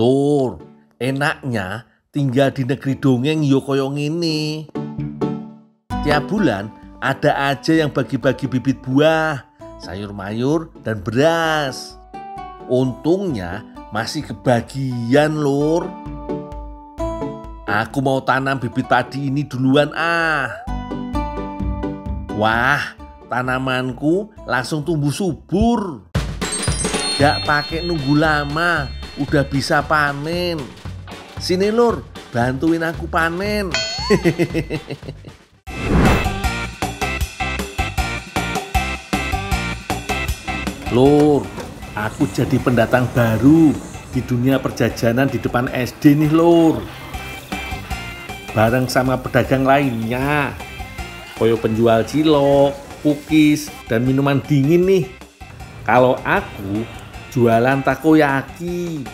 Lur, enaknya tinggal di negeri dongeng yo koyo ngene. Tiap bulan ada aja yang bagi-bagi bibit buah, sayur mayur, dan beras. Untungnya masih kebagian, Lur. Aku mau tanam bibit padi ini duluan ah. Wah, tanamanku langsung tumbuh subur. Gak pakai nunggu lama, udah bisa panen. Sini Lur, bantuin aku panen. Lur, aku jadi pendatang baru di dunia perjajanan di depan SD nih Lur. Bareng sama pedagang lainnya, koyo penjual cilok, cookies, dan minuman dingin nih. Kalau aku jualan takoyaki.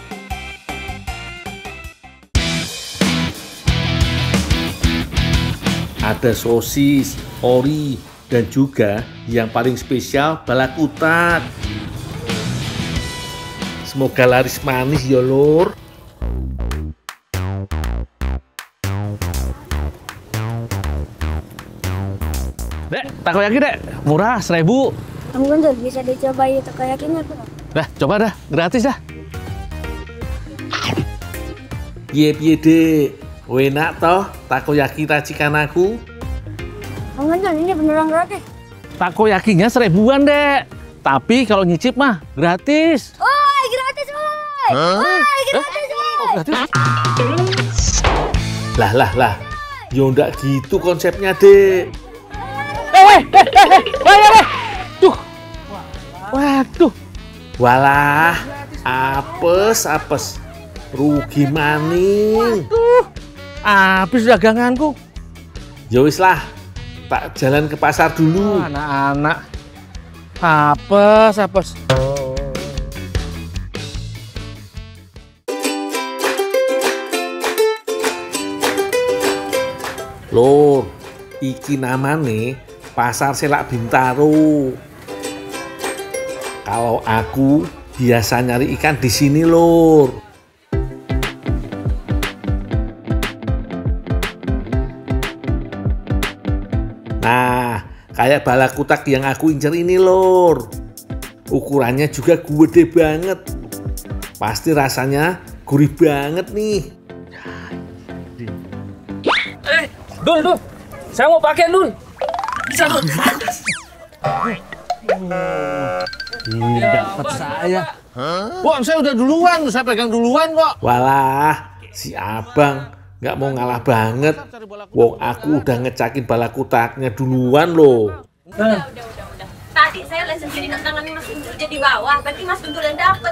Ada sosis, ori, dan juga yang paling spesial balakutak. Semoga laris manis ya Lur. Dek, takoyaki dek, murah 1.000. Om Guntur, bisa dicobain takoyakinya bro? Dah, coba dah, gratis dah. Piye dek, enak toh takoyaki racikan aku? Om Guntur, ini beneran gratis. Takoyakinya 1.000-an dek, tapi kalau nyicip mah gratis. Woi, gratis woi! Woi, gratis woi! Oh, gratis? Lah, yo ndak gitu konsepnya dek. Weh. Tuh. Waduh. Walah, apes. Rugi maning. Waduh. Habis daganganku. Ya wis lah, tak jalan ke pasar dulu. Anak-anak. Apes. Lur, iki namane Pasar Selak Bintaro. Kalau aku biasa nyari ikan di sini, Lur. Nah, kayak balakutak yang aku incer ini, Lur. Ukurannya juga gede banget. Pasti rasanya gurih banget nih. Dul, saya mau pakai Dul. Bisa Dul. Ini dapat saya. Wah, saya udah duluan, saya pegang duluan kok. Walah, si abang nggak mau ngalah banget. Wong aku udah ngecakin balakutaknya duluan loh. Udah. Tadi saya lihat sendiri tangan Mas Guntur jadi bawah, berarti Mas Guntur yang dapet.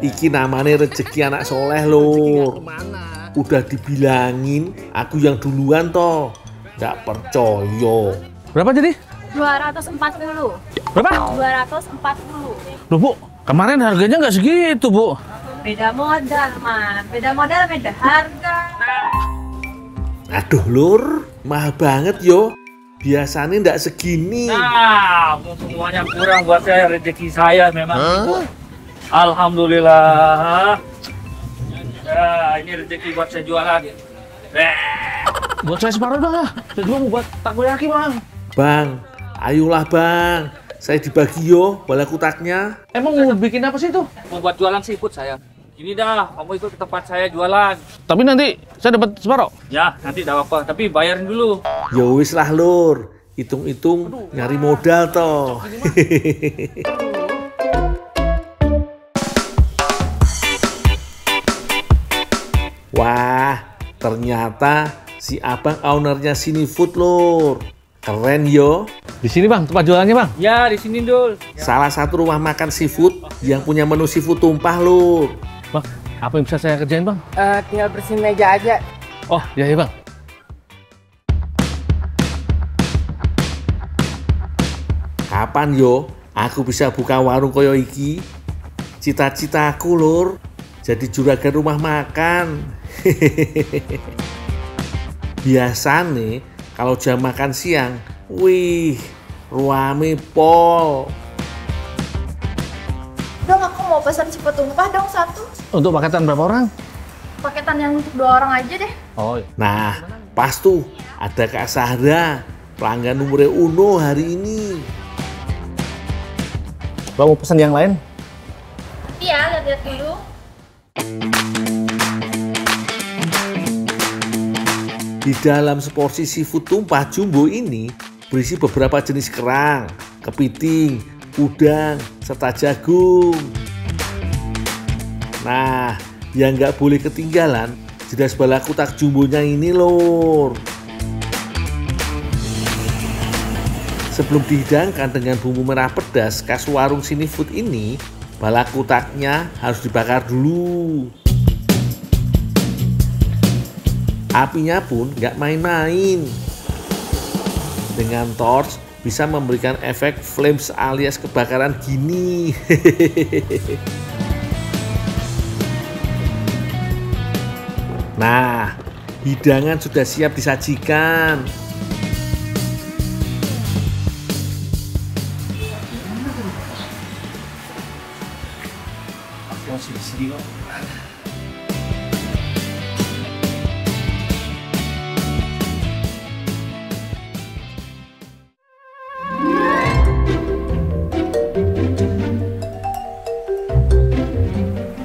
Iki namanya rezeki anak soleh Lur. Udah dibilangin aku yang duluan toh. Nggak percaya. Berapa jadi? 240. Berapa? 240. Loh Bu, kemarin harganya nggak segitu Bu. Beda modal, Man. Beda modal, beda harga. Aduh Lur, mahal banget yo. Biasanya nggak segini. Nah, semuanya kurang buat saya, rezeki saya memang. Alhamdulillah. Nah, ini rezeki buat saya jualan. Buat saya separuh bang. Saya juga mau buat takoyaki bang. Bang, ayolah bang. Saya dibagi yo balakutaknya. Emang mau bikin apa sih itu? Mau buat jualan seafood saya. Ini dah, kamu ikut ke tempat saya jualan. Tapi nanti saya dapat separuh. Ya, nanti tidak apa-apa, tapi bayarin dulu. Ya wis lah Lur. Hitung-hitung nyari modal toh. Wah, ternyata si abang ownernya Sini Food Lur. Keren yo. Di sini bang, tempat jualannya bang. Ya, di sini Dul. Salah satu rumah makan seafood yang punya menu seafood tumpah Lur. Bang, apa yang bisa saya kerjain bang? Tinggal bersihin meja aja. Oh, iya bang. Kapan yo aku bisa buka warung koyo iki? Cita-citaku Lur, jadi juragan rumah makan. Biasane kalau jam makan siang, wih, ruame pol. Dapat tumpah dong satu. Untuk paketan berapa orang? Paketan yang untuk 2 orang aja deh. Oh, Nah, pas tuh ada Kak Sahra, pelanggan nomor uno hari ini. Bang mau pesan yang lain? Iya, lihat-lihat dulu. Di dalam seporsi seafood tumpah jumbo ini berisi beberapa jenis kerang, kepiting, udang, serta jagung. Nah, yang nggak boleh ketinggalan jelas balakutak jumbonya ini lor. Sebelum dihidangkan dengan bumbu merah pedas khas warung Cinefood ini, balakutaknya harus dibakar dulu. Apinya pun nggak main-main. Dengan torch bisa memberikan efek flames alias kebakaran gini. Nah, hidangan sudah siap disajikan. Masih di sini kok.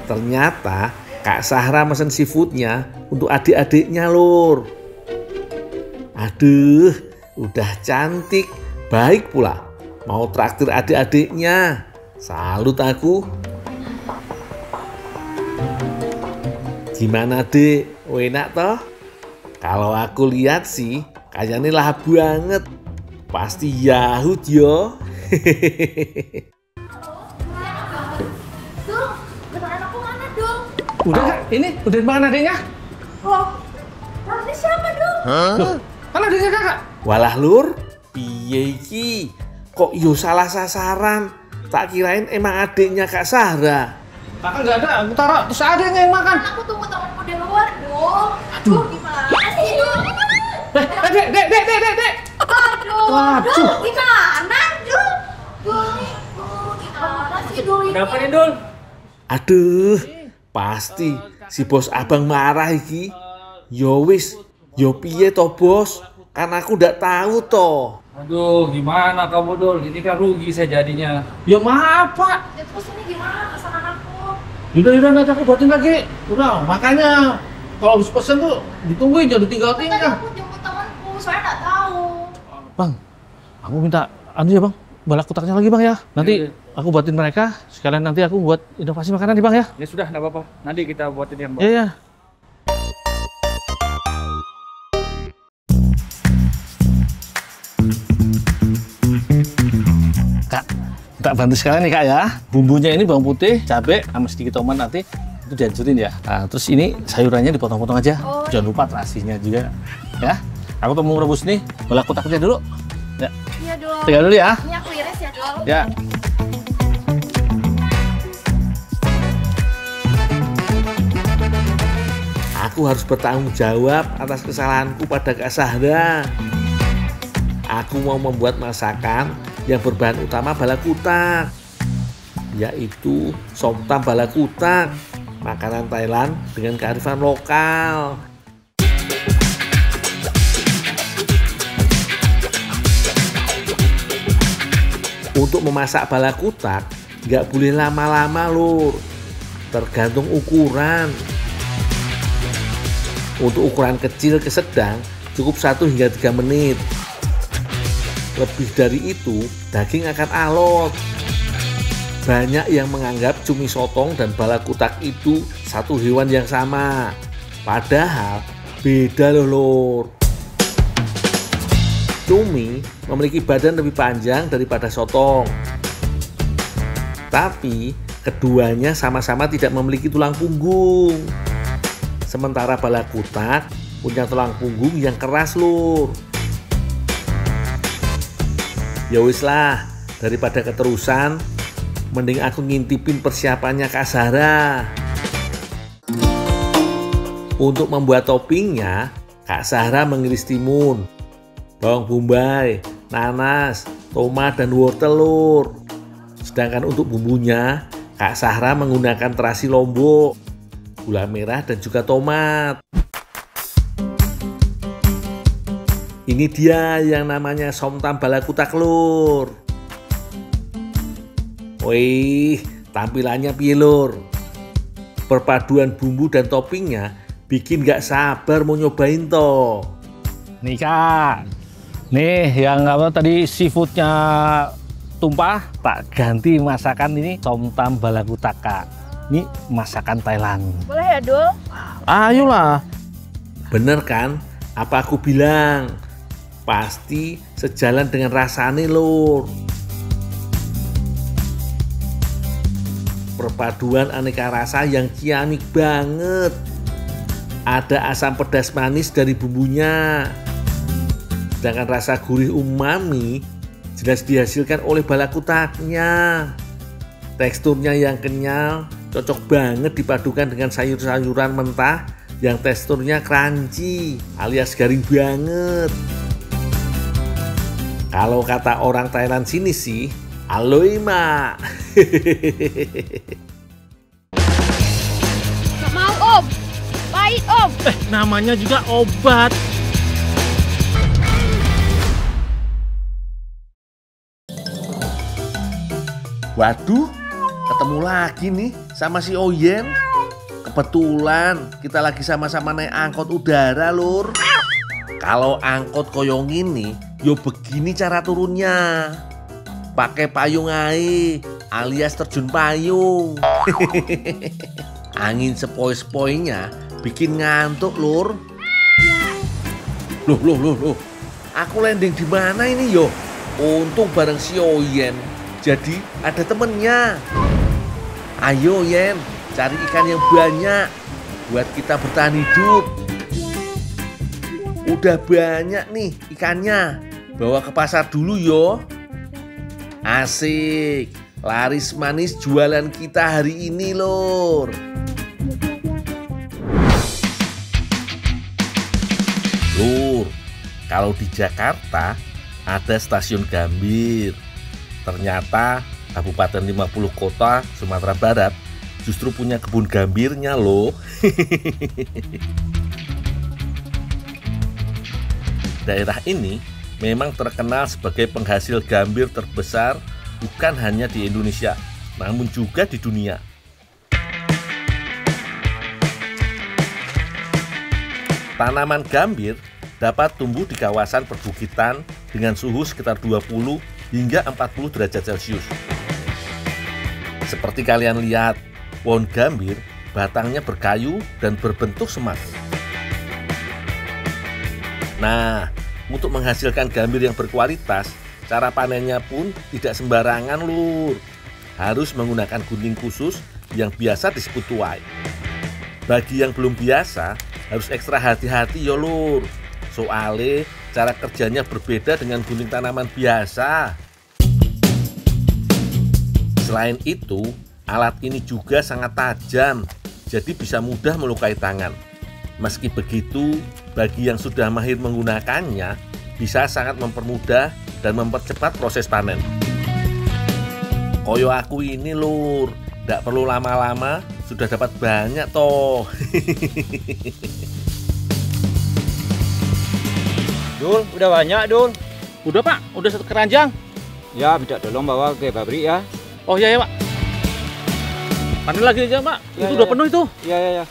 Ternyata Kak Sahra mesen seafoodnya untuk adik-adiknya lor. Aduh, udah cantik, baik pula. Mau traktir adik-adiknya. Salut aku. Gimana dek, enak toh? Kalau aku lihat sih, kayaknya lahap banget. Pasti Yahud yo. Dul, beneran aku mana, Dul? Udah Kak, ini udah makan adiknya? Loh, nanti siapa, Dul? Loh, kan adiknya Kakak. Walah lur, piye iki? Kok yo salah sasaran? Tak kirain emang adiknya Kak Sahra. Kakak nggak ada, aku taruh terus adiknya yang makan. Aku tunggu temanku di luar, Dul. Aduh, gimana sih, Dul? Dek. Aduh, Waduh. Dul, gimana, Dul? Dul, gimana sih, Dul? Kenapa nih, Dul? Aduh, pasti si bos abang marah iki. Yo wis, yo piye to bos? Kan aku ndak tahu toh. Aduh, gimana kamu, Dul? Ini kan rugi saya jadinya. Ya maaf Pak. Ya, terus ini gimana pesanan aku? Udah nanti aku buatin lagi. Udah, makanya kalau habis pesen tuh ditungguin, jangan Tadi ditinggal-tinggal. aku jemput temanku, soalnya nggak tahu. Bang, aku minta anu ya Bang, balakutaknya lagi Bang ya. Nanti Iya. aku buatin mereka, sekalian nanti aku buat inovasi makanan nih Bang ya. Ya sudah, nggak apa-apa. Nanti kita buatin yang Iya, iya. Kak, minta bantu sekalian nih Kak ya. Bumbunya ini bawang putih, cabai, sama sedikit tomat nanti itu dihancurin ya. Nah, terus ini sayurannya dipotong-potong aja. Oh. Jangan lupa terasinya juga ya. Aku tuh mau rebus nih balakutaknya dulu. Ya, Iya, Dul. tinggal dulu ya. Ini aku iris ya, Dul. Ya. Aku harus bertanggung jawab atas kesalahanku pada Kak Sahra. Aku mau membuat masakan yang berbahan utama balakutak, yaitu somtam balakutak, makanan Thailand dengan kearifan lokal. Untuk memasak balakutak, nggak boleh lama-lama lur, tergantung ukuran. Untuk ukuran kecil ke sedang cukup 1 hingga 3 menit. Lebih dari itu, daging akan alot. Banyak yang menganggap cumi sotong dan balakutak itu satu hewan yang sama. Padahal beda loh lor. Cumi memiliki badan lebih panjang daripada sotong. Tapi keduanya sama-sama tidak memiliki tulang punggung. Sementara balakutak punya tulang punggung yang keras lur. Ya wis lah, daripada keterusan, mending aku ngintipin persiapannya Kak Sahra. Untuk membuat toppingnya, Kak Sahra mengiris timun, bawang bombay, nanas, tomat, dan wortel lur. Sedangkan untuk bumbunya, Kak Sahra menggunakan terasi lombok, gula merah dan juga tomat. Ini dia yang namanya somtam balakutak lur. Wih, tampilannya piye lur? Perpaduan bumbu dan toppingnya bikin gak sabar mau nyobain toh. Nih Kak, nih yang apa tadi seafoodnya tumpah, tak ganti masakan ini somtam balakutak Kak. Ini masakan Thailand. Boleh ya, Dul? Ayolah. Bener kan? Apa aku bilang? Pasti sejalan dengan rasanya lur. Perpaduan aneka rasa yang ciamik banget. Ada asam pedas manis dari bumbunya. Sedangkan rasa gurih umami jelas dihasilkan oleh balakutaknya. Teksturnya yang kenyal, cocok banget dipadukan dengan sayur-sayuran mentah yang teksturnya crunchy alias garing banget. Kalau kata orang Thailand sini sih, aloi mak. Nggak mau, Om. Pahit, Om. Namanya juga obat. Waduh, ketemu lagi nih sama si Oyen. Kebetulan kita lagi sama-sama naik angkot udara lur. Kalau angkot koyong ini, yo begini cara turunnya. Pakai payung ae, alias terjun payung. Angin sepoi-sepoinya bikin ngantuk lur. Loh. Aku landing di mana ini yo? Untung bareng si Oyen. Jadi ada temennya. Ayo Yen, cari ikan yang banyak buat kita bertahan hidup. Udah banyak nih ikannya. Bawa ke pasar dulu yo. Asik. Laris manis jualan kita hari ini lur. Lur, kalau di Jakarta ada stasiun Gambir. Ternyata Kabupaten 50 Kota Sumatera Barat justru punya kebun gambirnya loh. Daerah ini memang terkenal sebagai penghasil gambir terbesar bukan hanya di Indonesia, namun juga di dunia. Tanaman gambir dapat tumbuh di kawasan perbukitan dengan suhu sekitar 20 hingga 40 derajat Celcius. Seperti kalian lihat, pohon gambir batangnya berkayu dan berbentuk semak. Nah, untuk menghasilkan gambir yang berkualitas, cara panennya pun tidak sembarangan lur. Harus menggunakan gunting khusus yang biasa disebut tuai. Bagi yang belum biasa, harus ekstra hati-hati ya lur. Soalnya cara kerjanya berbeda dengan gunting tanaman biasa. Selain itu, alat ini juga sangat tajam, jadi bisa mudah melukai tangan. Meski begitu, bagi yang sudah mahir menggunakannya, bisa sangat mempermudah dan mempercepat proses panen. Koyo aku ini lur, tidak perlu lama-lama, sudah dapat banyak toh. Dul, udah banyak Dul. Udah Pak, udah 1 keranjang. Ya, minta tolong bawa ke pabrik ya. Oh iya ya Pak. Panen lagi aja Pak, Ya, itu ya, udah ya. penuh itu. Ya.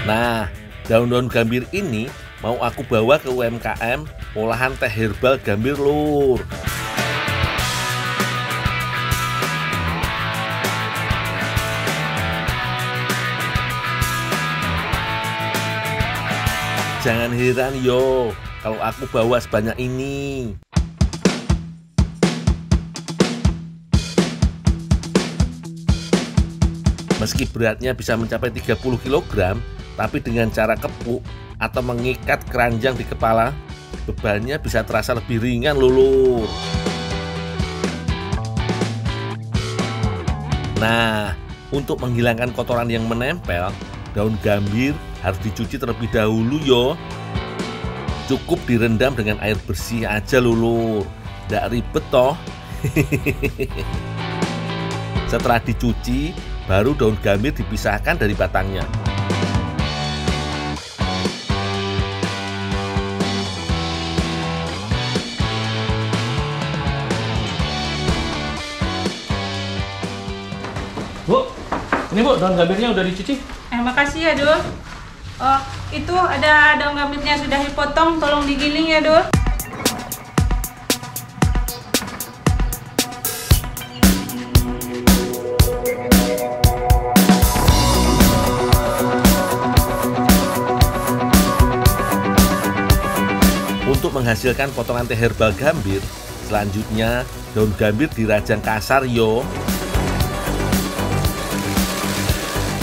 Nah, daun-daun gambir ini mau aku bawa ke UMKM olahan teh herbal gambir lur. Jangan heran yo kalau aku bawa sebanyak ini. Meski beratnya bisa mencapai 30 kg, tapi dengan cara kepuk atau mengikat keranjang di kepala, bebannya bisa terasa lebih ringan lulur. Nah, untuk menghilangkan kotoran yang menempel, daun gambir harus dicuci terlebih dahulu yo. Cukup direndam dengan air bersih aja Lur. Nggak ribet toh. Setelah dicuci, baru daun gambir dipisahkan dari batangnya. Bu, ini Bu, daun gambirnya udah dicuci. Makasih ya, Dul. Oh, itu ada daun gambirnya sudah dipotong, tolong digiling ya, Dul. Untuk menghasilkan potongan teh herbal gambir, selanjutnya daun gambir dirajang kasar yo.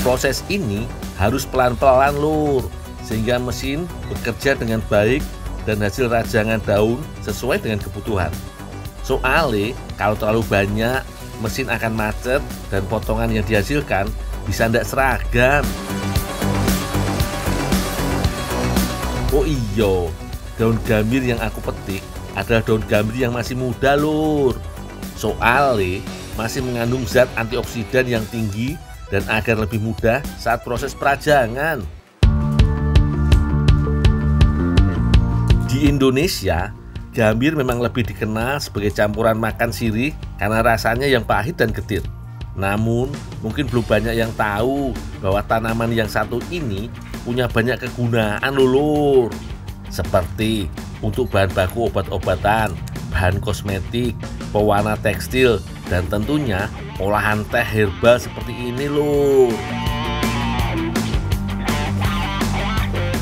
Proses ini harus pelan-pelan Lur, sehingga mesin bekerja dengan baik dan hasil rajangan daun sesuai dengan kebutuhan. Soalnya kalau terlalu banyak, mesin akan macet dan potongan yang dihasilkan bisa tidak seragam. Oh iya, daun gambir yang aku petik adalah daun gambir yang masih muda Lur. Soalnya masih mengandung zat antioksidan yang tinggi dan agar lebih mudah saat proses perajangan. Di Indonesia, gambir memang lebih dikenal sebagai campuran makan sirih karena rasanya yang pahit dan getir. Namun, mungkin belum banyak yang tahu bahwa tanaman yang satu ini punya banyak kegunaan Lur. Seperti untuk bahan baku obat-obatan, bahan kosmetik, pewarna tekstil, dan tentunya olahan teh herbal seperti ini Lur.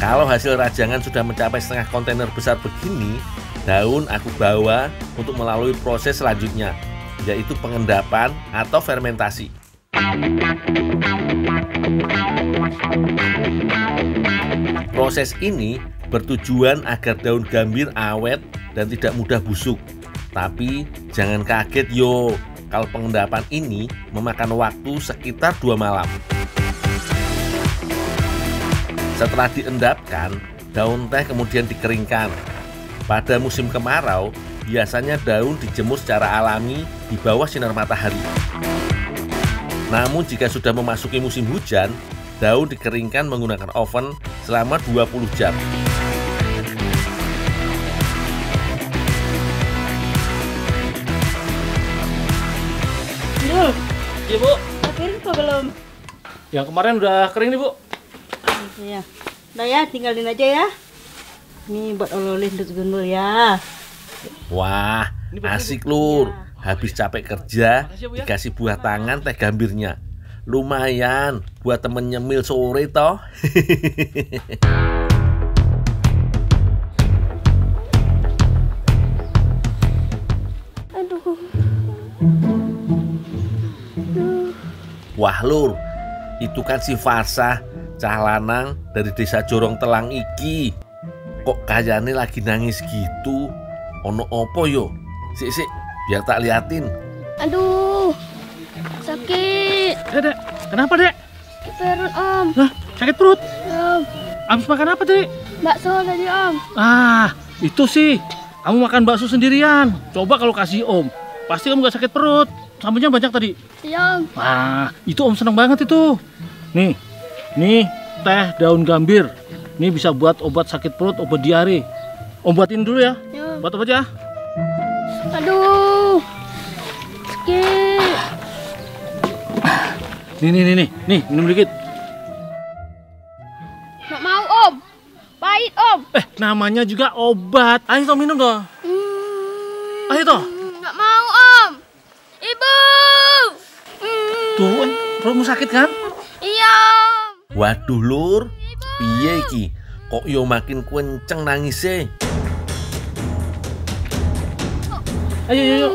Kalau hasil rajangan sudah mencapai setengah kontainer besar begini, daun aku bawa untuk melalui proses selanjutnya, yaitu pengendapan atau fermentasi. Proses ini bertujuan agar daun gambir awet dan tidak mudah busuk. Tapi jangan kaget yo, kalau pengendapan ini memakan waktu sekitar 2 malam. Setelah diendapkan, daun teh kemudian dikeringkan. Pada musim kemarau, biasanya daun dijemur secara alami di bawah sinar matahari. Namun jika sudah memasuki musim hujan, daun dikeringkan menggunakan oven selama 20 jam. Iya Bu. Kering apa belum? Yang kemarin udah kering nih Bu. Iya. Udah ya, tinggalin aja ya. Ini buat ololin dulu ya. Wah, asik Lur. Habis capek kerja, dikasih buah tangan teh gambirnya. Lumayan buat temen nyemil sore toh. Aduh. Wah Lur, itu kan si Farsah, cah lanang dari desa Jorong Telang iki. Kok kayaknya lagi nangis gitu? Ono opo yo? Sik, biar tak liatin. Aduh. Sakit. Dek, kenapa Dek? Perut Om. Lah, sakit perut? Om. Habis makan apa Dek? Bakso tadi Om. Ah, itu sih. Kamu makan bakso sendirian. Coba kalau kasih Om, pasti kamu gak sakit perut. Sambelnya banyak tadi. Iya Om. Wah, itu Om seneng banget itu. Nih teh daun gambir. Ini bisa buat obat sakit perut, obat diare. Om buatin dulu ya. Ya. Buat obat ya. Aduh. Sakit. Nih, minum dikit. Nggak mau Om. Pahit Om. Namanya juga obat. Ayo toh minum toh. Ayo toh. Nggak mau Om. Ibu. Tuh, perutmu sakit kan? Iya Om. Waduh Lur, piye iki? Kok yo makin kenceng nangisnya? Ayo.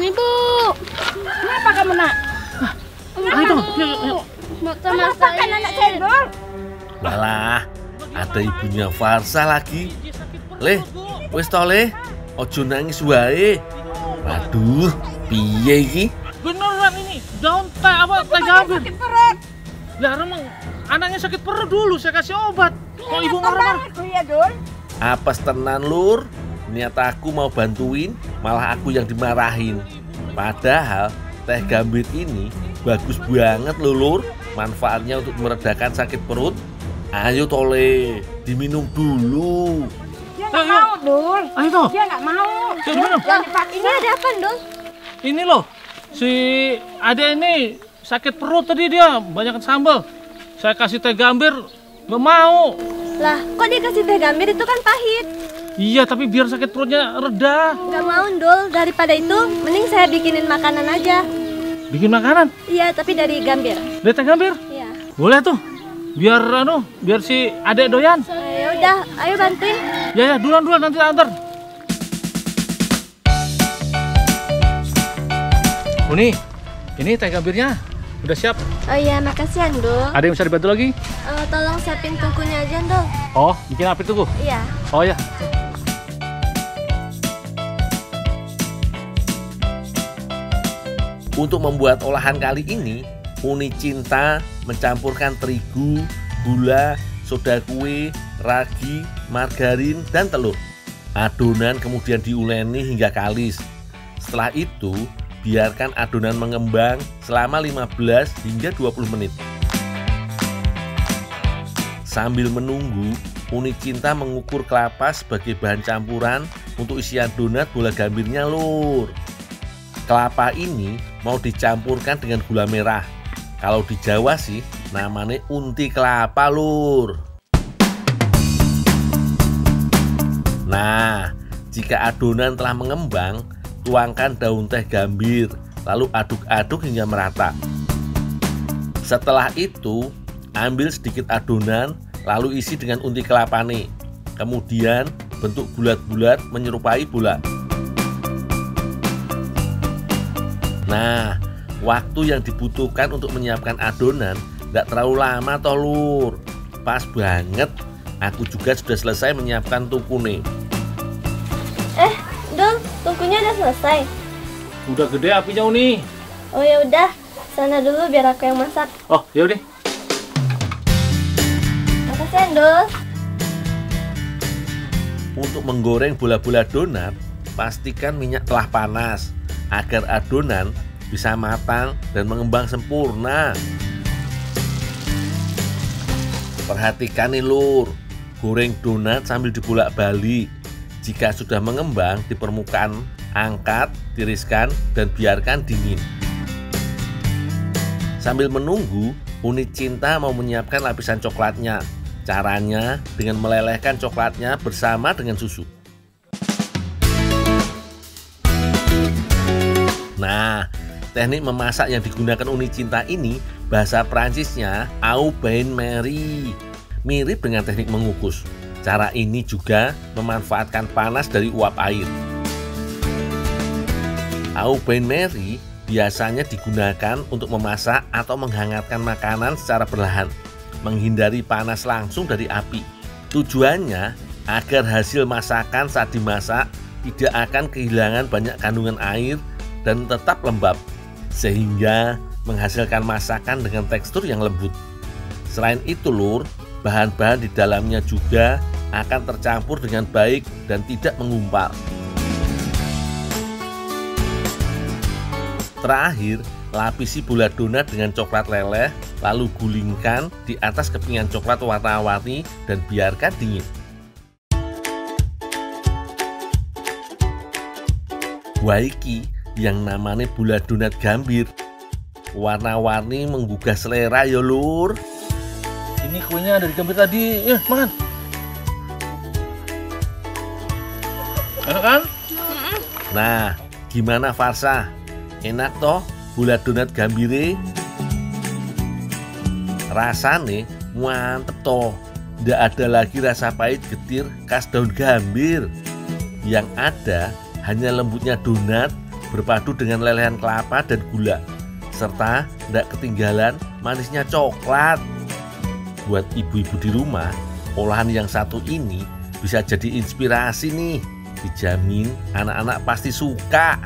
Ibu. Kenapa kamu nak? Ayo toh, yuk. Mau sama Makan anak cendol. Walah, ada ibunya Farsah lagi. Leh, wis toh Leh, ojo nangis wae. Waduh, piye iki? Beneran ini, daun teh apa teh gambir? Lah emang anaknya sakit perut dulu, saya kasih obat. Kok ibu marah-marah? Ya, Dul. Apes tenan lur, niat aku mau bantuin, malah aku yang dimarahin. Padahal teh gambir ini bagus banget loh lur, manfaatnya untuk meredakan sakit perut. Ayo tole, diminum dulu. Dia nggak mau, Dul. Ayo toh. Dia nggak mau. Ya, diminum. Jangan dipakai. Ini ada apa, Dul? Ini loh, si Ade ini sakit perut tadi dia, banyak sambal. Saya kasih teh gambir, nggak mau. Lah, kok dikasih teh gambir itu kan pahit. Iya, tapi biar sakit perutnya reda. Nggak mau, Dul. Daripada itu, mending saya bikinin makanan aja. Bikin makanan, Iya, tapi dari gambir. dari teh gambir. Iya. Boleh tuh, biar biar si Ade doyan. Ya udah, ayo bantuin. Ya, duluan nanti antar. Uni, ini teh gambirnya udah siap. Oh iya, makasih ya, Dul. Ada yang bisa dibantu lagi? Tolong siapin tungkunya aja, Dul. Oh, bikin apa itu, Bu? Iya. Oh ya. Untuk membuat olahan kali ini, Uni Cinta mencampurkan terigu, gula, soda kue, ragi, margarin, dan telur. Adonan kemudian diuleni hingga kalis. Setelah itu, biarkan adonan mengembang selama 15 hingga 20 menit. Sambil menunggu, Uni Cinta mengukur kelapa sebagai bahan campuran untuk isian donat bola gambirnya lur. Kelapa ini mau dicampurkan dengan gula merah. Kalau di Jawa sih namanya unti kelapa lur. Nah, jika adonan telah mengembang, tuangkan daun teh gambir, lalu aduk-aduk hingga merata. Setelah itu, ambil sedikit adonan, lalu isi dengan unti kelapa nih. Kemudian bentuk bulat-bulat menyerupai bola. Nah, waktu yang dibutuhkan untuk menyiapkan adonan tidak terlalu lama toh lur. Pas banget, aku juga sudah selesai menyiapkan tungku nih. Dul, tungkunya udah selesai. Udah gede apinya, Uni. Oh ya udah, sana dulu biar aku yang masak. Oh, ya udah. Makasih ya, Dul. Untuk menggoreng bola-bola donat, pastikan minyak telah panas agar adonan bisa matang dan mengembang sempurna. Perhatikan nih lur, goreng donat sambil dibolak-balik. Jika sudah mengembang di permukaan, angkat, tiriskan, dan biarkan dingin. Sambil menunggu, Uni Cinta mau menyiapkan lapisan coklatnya. Caranya dengan melelehkan coklatnya bersama dengan susu. Nah, teknik memasak yang digunakan Uni Cinta ini bahasa Prancisnya au bain-marie, mirip dengan teknik mengukus. Cara ini juga memanfaatkan panas dari uap air. Au bain-marie biasanya digunakan untuk memasak atau menghangatkan makanan secara perlahan, menghindari panas langsung dari api. Tujuannya agar hasil masakan saat dimasak tidak akan kehilangan banyak kandungan air dan tetap lembab, sehingga menghasilkan masakan dengan tekstur yang lembut. Selain itu lur, bahan-bahan di dalamnya juga akan tercampur dengan baik dan tidak mengumpal. Terakhir, lapisi bola donat dengan coklat leleh, lalu gulingkan di atas kepingan coklat warna-warni dan biarkan dingin. Waiki yang namanya bola donat gambir, warna-warni menggugah selera ya lur. Ini kuenya dari gambir tadi. Makan. Enak kan? Nah, gimana Farsa? Enak toh bola donat gambire? Rasane mantep toh. Tidak ada lagi rasa pahit getir khas daun gambir. Yang ada hanya lembutnya donat berpadu dengan lelehan kelapa dan gula, serta tidak ketinggalan manisnya coklat. Buat ibu-ibu di rumah, olahan yang satu ini bisa jadi inspirasi nih. Dijamin anak-anak pasti suka.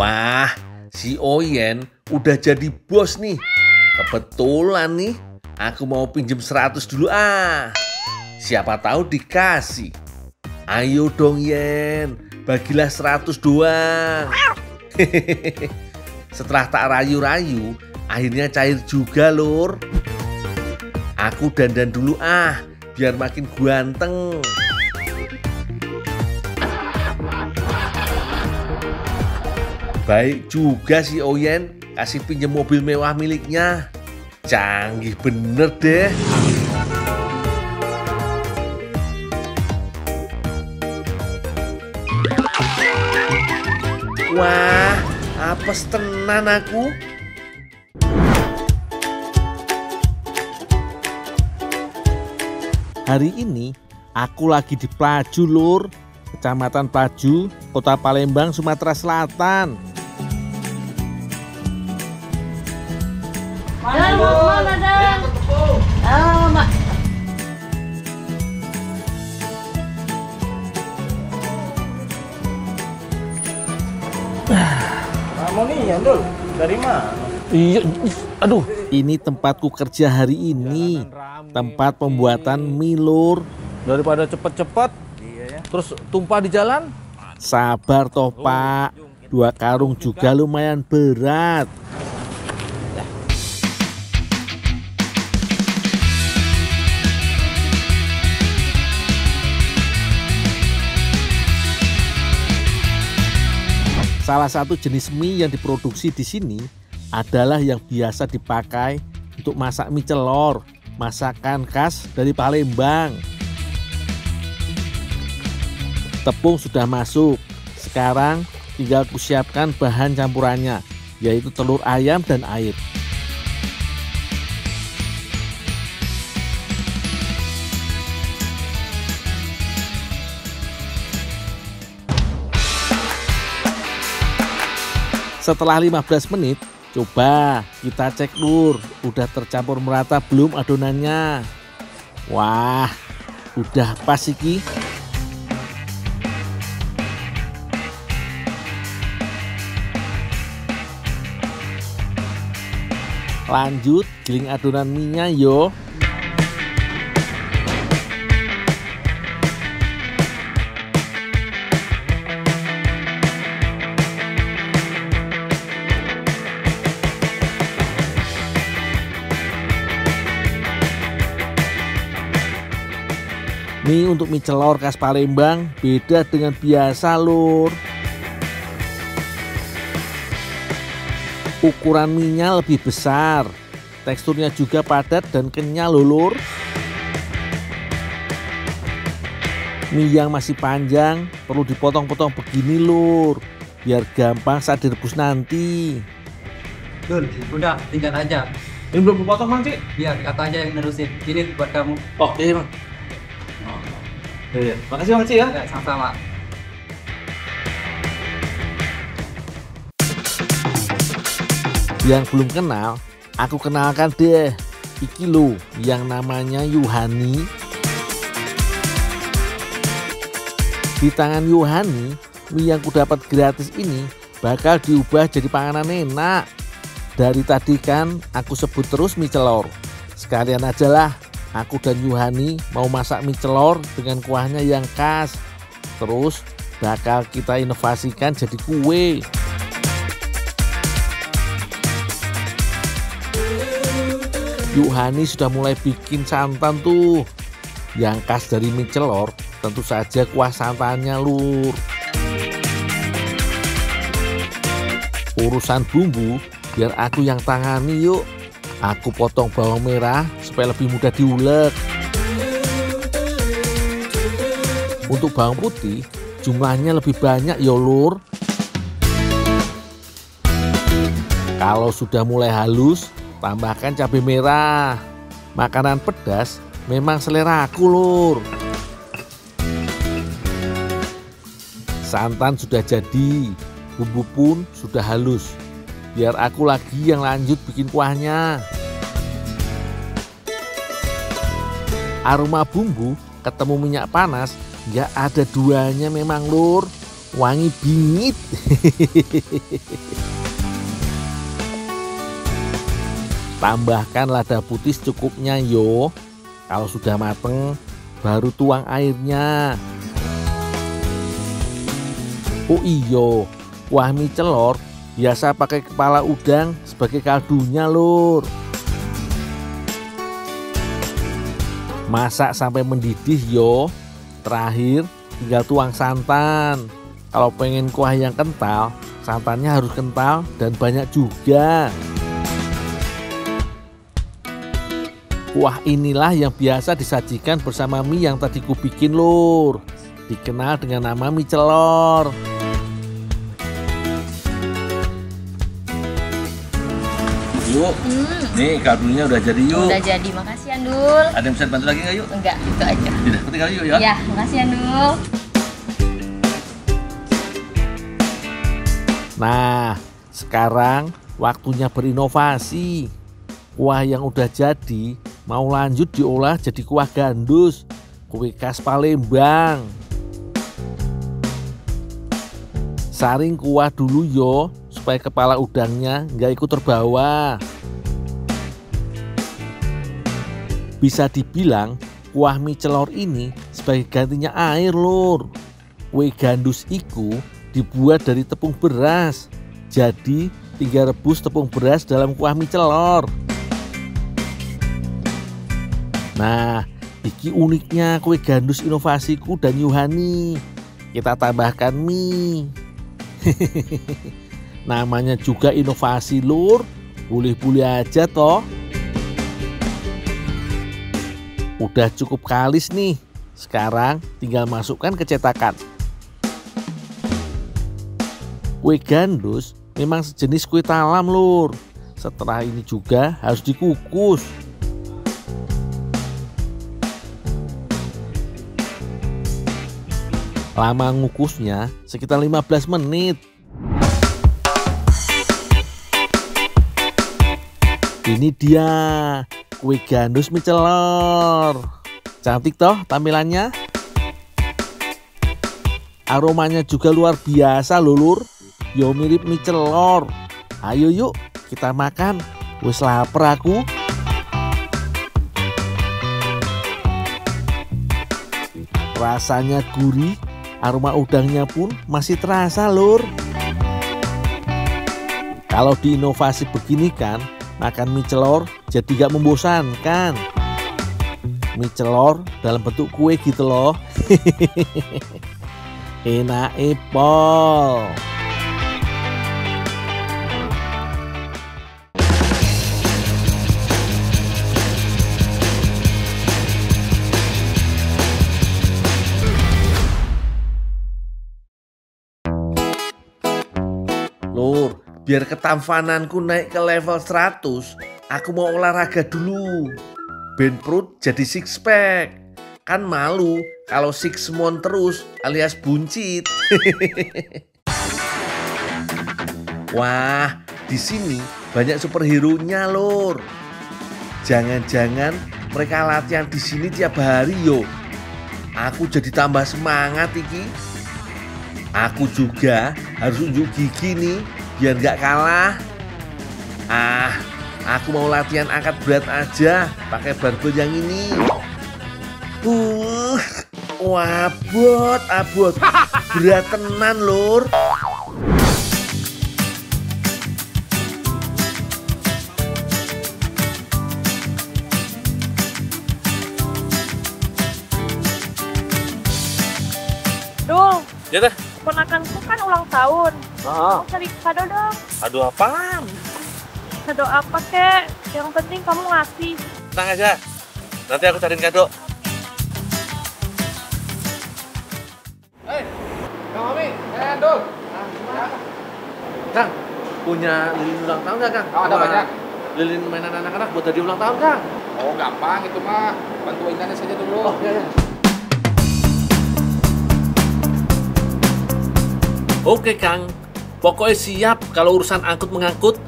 Wah, si Oyen udah jadi bos nih. Kebetulan nih, aku mau pinjem 100 dulu ah. Siapa tahu dikasih. Ayo dong Yen, bagilah 100 doang. Setelah tak rayu-rayu, akhirnya cair juga lur. Aku dandan dulu ah, biar makin ganteng. Baik juga si Oyen kasih pinjam mobil mewah miliknya. Canggih bener deh. Wah, apes tenan aku. Hari ini aku lagi di Plaju lur, Kecamatan Plaju, Kota Palembang, Sumatera Selatan. Mana Dang? Mak. Kamu nih ya Dul, dari mana? Iya, aduh. Ini tempatku kerja hari ini, tempat pembuatan mie lur. Daripada cepet-cepet, terus tumpah di jalan. Sabar toh Pak, 2 karung juga lumayan berat. Salah satu jenis mie yang diproduksi di sini adalah yang biasa dipakai untuk masak mie celor, masakan khas dari Palembang. Tepung sudah masuk, sekarang tinggal kusiapkan bahan campurannya, yaitu telur ayam dan air. Setelah 15 menit, coba kita cek lur, udah tercampur merata belum adonannya. Wah, udah pas iki. Lanjut giling adonan mie-nya yo. Mie untuk mie celor khas Palembang beda dengan biasa lur. Ukuran mie-nya lebih besar, teksturnya juga padat dan kenyal lur. Mie yang masih panjang perlu dipotong-potong begini lur, biar gampang saat direbus nanti. Dul, udah tinggal aja. Ini belum dipotong Bang Cik? Biar kata aja yang nerusin. Ini buat kamu. Oh iya Bang. Iya, makasih Bang Cik ya. Ya, sama-sama. Yang belum kenal, aku kenalkan deh. Iki lo yang namanya Yuhani. Di tangan Yuhani, mie yang kudapat gratis ini bakal diubah jadi panganan enak. Dari tadi kan aku sebut terus mie celor. Sekalian aja lah, aku dan Yuhani mau masak mie celor dengan kuahnya yang khas. Terus bakal kita inovasikan jadi kue. Yuhani sudah mulai bikin santan tuh. Yang khas dari mie celor tentu saja kuah santannya lur. Urusan bumbu biar aku yang tangani yuk. Aku potong bawang merah supaya lebih mudah diulek. Untuk bawang putih jumlahnya lebih banyak ya lur. Kalau sudah mulai halus, tambahkan cabai merah. Makanan pedas memang selera aku lur. Santan sudah jadi, bumbu pun sudah halus. Biar aku lagi yang lanjut bikin kuahnya. Aroma bumbu ketemu minyak panas, nggak ada duanya memang lur. wangi bingit. Tambahkan lada putih secukupnya yo. Kalau sudah mateng, baru tuang airnya. Oh iyo, kuah mie celor biasa pakai kepala udang sebagai kaldunya lur. Masak sampai mendidih yo. Terakhir tinggal tuang santan. Kalau pengen kuah yang kental, santannya harus kental dan banyak juga. Kuah inilah yang biasa disajikan bersama mie yang tadi ku bikin lur. Dikenal dengan nama mie celor. Yuk, nih kaldunya udah jadi yuk. Udah jadi, makasih Andul. Ada yang bisa bantu lagi nggak yuk? Enggak, itu aja. Tidak, tinggal yuk ya. Iya, makasih Andul. Nah, sekarang waktunya berinovasi. Kuah yang udah jadi mau lanjut diolah jadi kuah gandus, kue khas Palembang. Saring kuah dulu yo, supaya kepala udangnya nggak ikut terbawa. Bisa dibilang kuah mie celor ini sebagai gantinya air lur. Kue gandus iku dibuat dari tepung beras, jadi tinggal rebus tepung beras dalam kuah mie celor. Nah, iki uniknya kue gandus inovasiku dan Yuhani. Kita tambahkan mie. Namanya juga inovasi lur, boleh-boleh aja toh. Udah cukup kalis nih. Sekarang tinggal masukkan ke cetakan. Kue gandus memang sejenis kue talam lur. Setelah ini juga harus dikukus. Lama ngukusnya sekitar 15 menit. Ini dia kue gandus mie celor. Cantik toh tampilannya. Aromanya juga luar biasa lulur. Yo mirip mie celor. Ayo yuk kita makan. Wis lapar aku. Rasanya gurih. Aroma udangnya pun masih terasa lur. Kalau diinovasi begini kan, makan mie celor jadi gak membosankan. Mie celor dalam bentuk kue gitu loh. Enak pol. Lur, biar ketampananku naik ke level 100, aku mau olahraga dulu. Ben perut jadi six pack. Kan malu kalau six mon terus alias buncit. Wah, di sini banyak superhero-nya lur. Jangan-jangan mereka latihan di sini tiap hari yo. Aku jadi tambah semangat iki. Aku juga harus unjuk gigi nih biar gak kalah. Aku mau latihan angkat berat aja pakai barbel yang ini. Abot. Berat tenan lur. Dul, Ya teh. keponakanku kan ulang tahun. Mau cari kado dong. Aduh apaan? Kado apa kek? Yang penting kamu ngasih. Tenang aja. Nanti aku cariin kado. Kang, punya lilin ulang tahun nggak Kang? Ada banyak. Lilin mainan anak-anak buat tadi ulang tahun Kang. Oh gampang itu mah, bantu intannya saja dulu. Oh iya. Oke Kang, pokoknya siap kalau urusan angkut-mengangkut.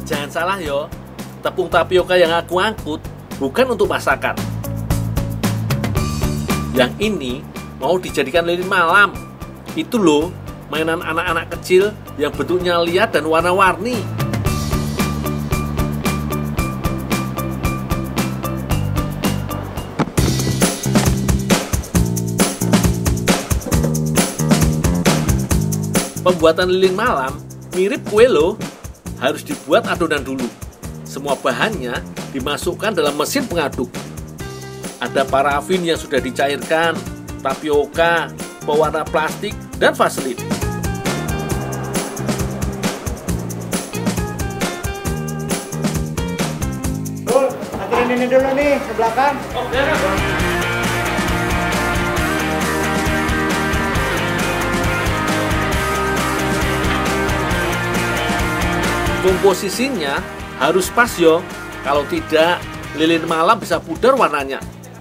Jangan salah yo, tepung tapioka yang aku angkut bukan untuk masakan. Yang ini mau dijadikan lilin malam. Itu loh, mainan anak-anak kecil yang bentuknya liar dan warna-warni. Pembuatan lilin malam mirip kue loh. Harus dibuat adonan dulu. Semua bahannya dimasukkan dalam mesin pengaduk. Ada parafin yang sudah dicairkan, tapioka, pewarna plastik, dan vaselin. Anterin ini dulu nih ke belakang. Komposisinya harus pas yo. Kalau tidak, lilin malam bisa pudar warnanya.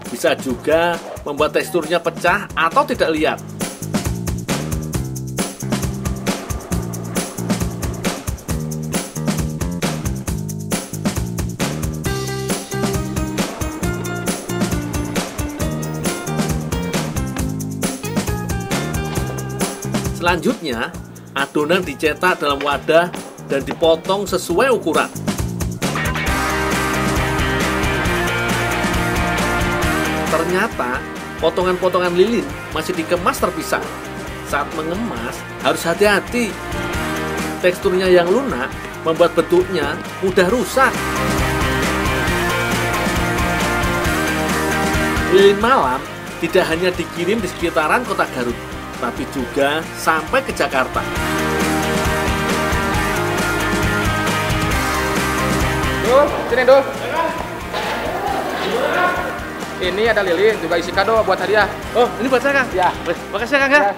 Bisa juga membuat teksturnya pecah atau tidak lihat. Selanjutnya, adonan dicetak dalam wadah dan dipotong sesuai ukuran. Ternyata potongan-potongan lilin masih dikemas terpisah. Saat mengemas harus hati-hati. Teksturnya yang lunak membuat bentuknya mudah rusak. Lilin malam tidak hanya dikirim di sekitaran kota Garut, tapi juga sampai ke Jakarta. Dul, sini Dul. Ini ada lilin, juga isi kado buat hadiah. Oh, ini buat saya, Kang? Ya. Makasih ya, Kang ya.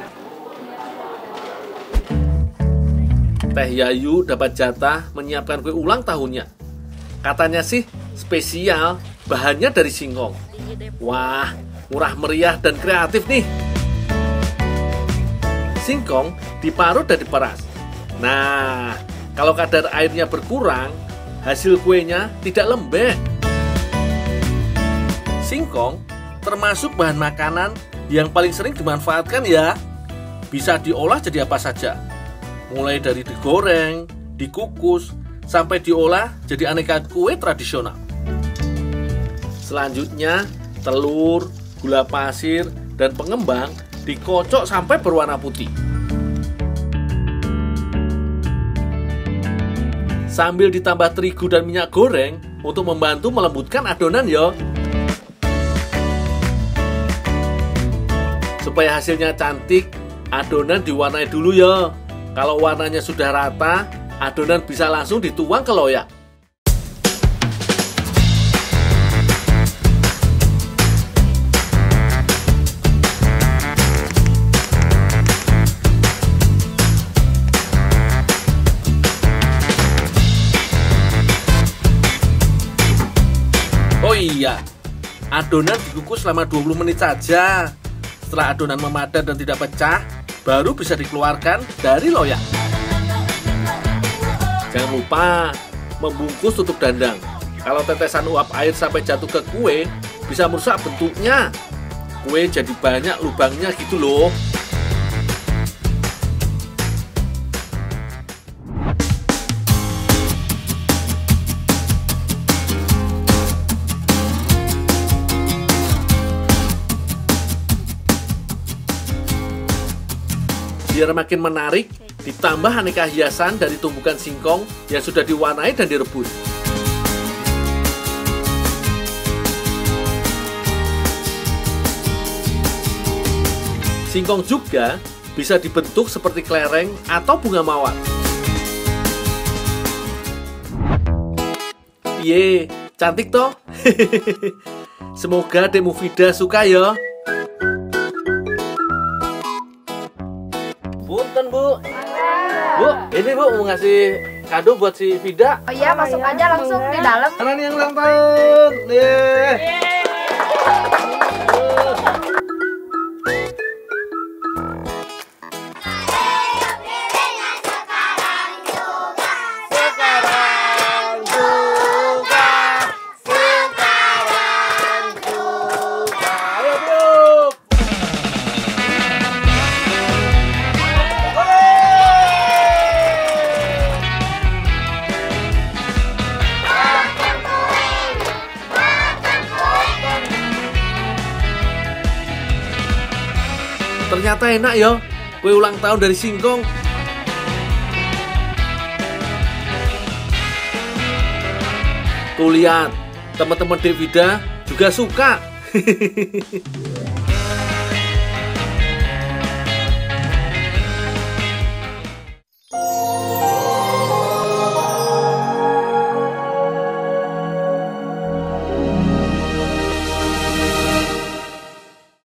Teh Yayu dapat jatah menyiapkan kue ulang tahunnya. Katanya sih spesial, bahannya dari singkong. Wah, murah meriah dan kreatif nih. Singkong diparut dan diperas. Nah, kalau kadar airnya berkurang, hasil kuenya tidak lembek. Singkong termasuk bahan makanan yang paling sering dimanfaatkan ya. Bisa diolah jadi apa saja. Mulai dari digoreng, dikukus, sampai diolah jadi aneka kue tradisional. Selanjutnya, telur, gula pasir, dan pengembang dikocok sampai berwarna putih. Sambil ditambah terigu dan minyak goreng untuk membantu melembutkan adonan ya. Supaya hasilnya cantik, adonan diwarnai dulu ya. Kalau warnanya sudah rata, adonan bisa langsung dituang ke loyak. Oh iya, adonan dikukus selama 20 menit saja. Setelah adonan memadat dan tidak pecah, baru bisa dikeluarkan dari loyak. Jangan lupa membungkus tutup dandang. Kalau tetesan uap air sampai jatuh ke kue, bisa merusak bentuknya. Kue jadi banyak lubangnya gitu loh. Biar makin menarik, ditambah aneka hiasan dari tumbukan singkong yang sudah diwarnai dan direbus. Singkong juga bisa dibentuk seperti kelereng atau bunga mawar. Piye, cantik toh? Semoga Dek Mufida suka ya. Punten Bu. Bu, ini Bu mau ngasih kado buat si Vida. Oh iya, masuk aja langsung di dalam. Karena yang ulang tahun. Nih. Ternyata enak ya, kue ulang tahun dari singkong. Tuh lihat, teman-teman Devida juga suka.